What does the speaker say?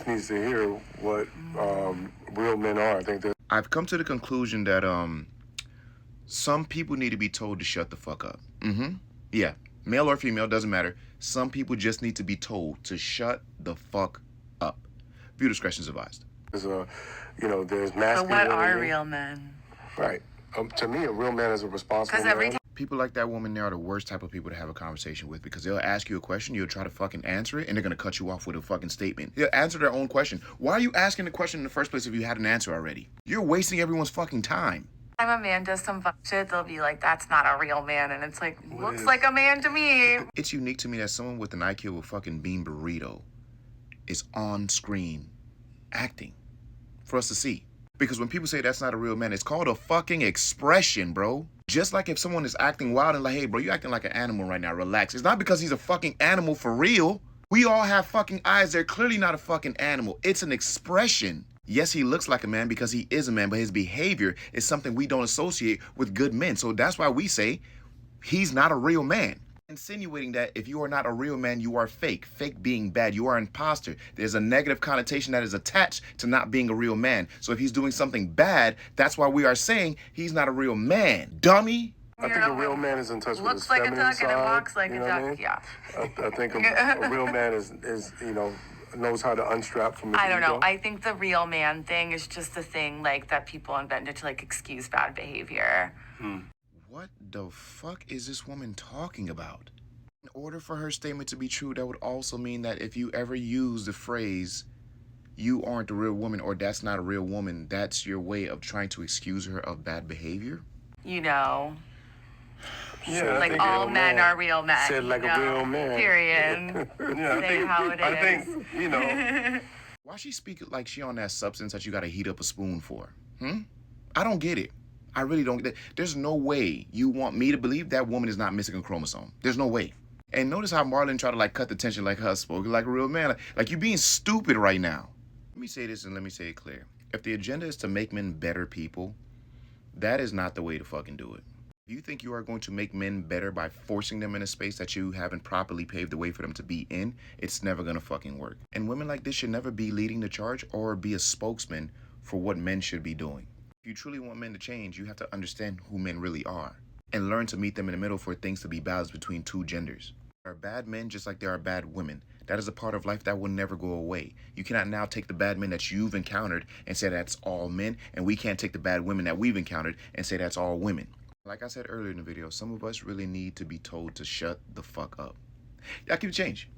Needs to hear what real men are. I think that I've come to the conclusion that some people need to be told to shut the fuck up. Yeah, male or female, doesn't matter. Some people just need to be told to shut the fuck up. View discretion is advised. there's there's But masculinity. what are real men? Right. To me, a real man is a responsible Because every man. time. People like that woman, they are the worst type of people to have a conversation with because they'll ask you a question, you'll try to fucking answer it, and they're gonna cut you off with a fucking statement. They'll answer their own question. Why are you asking the question in the first place if you had an answer already? You're wasting everyone's fucking time. Time a man does some fuck shit, they'll be like, that's not a real man. And it's like, looks like a man to me. It's unique to me that someone with an IQ of a fucking bean burrito is on screen acting for us to see. Because when people say that's not a real man, it's called a fucking expression, bro. Just like if someone is acting wild and like, hey, bro, you acting like an animal right now, relax. It's not because he's a fucking animal for real. We all have fucking eyes. They're clearly not a fucking animal. It's an expression. Yes, he looks like a man because he is a man, but his behavior is something we don't associate with good men. So that's why we say he's not a real man. Insinuating that if you are not a real man, you are fake. Fake being bad. You are an imposter. There's a negative connotation that is attached to not being a real man. So if he's doing something bad, that's why we are saying he's not a real man. Dummy. I think a real man is in touch with his Looks like a feminine duck side. and it walks like you a know duck. what I mean? Yeah. I think a real man is knows how to unstrap from his I don't know. ego. I think the real man thing is just a thing like that people invented to like excuse bad behavior. What the fuck is this woman talking about? In order for her statement to be true, that would also mean that if you ever use the phrase, you aren't a real woman or that's not a real woman, that's your way of trying to excuse her of bad behavior? You know, Yeah, I like think all real men man are real men. said like you a know? real man. Period. Yeah, Say how it I is. think, Why she speak like she on that substance that you gotta heat up a spoon for? I don't get it. I really don't get it. There's no way you want me to believe that woman is not missing a chromosome. There's no way. And notice how Marlon tried to like cut the tension like her spoken like a real man. Like you being stupid right now. Let me say this and let me say it clear. If the agenda is to make men better people, that is not the way to fucking do it. If you think you are going to make men better by forcing them in a space that you haven't properly paved the way for them to be in, it's never gonna fucking work. And women like this should never be leading the charge or be a spokesman for what men should be doing. If you truly want men to change, you have to understand who men really are and learn to meet them in the middle for things to be balanced between two genders. There are bad men just like there are bad women. That is a part of life that will never go away. You cannot now take the bad men that you've encountered and say that's all men, and we can't take the bad women that we've encountered and say that's all women. Like I said earlier in the video, some of us really need to be told to shut the fuck up. Y'all keep it change.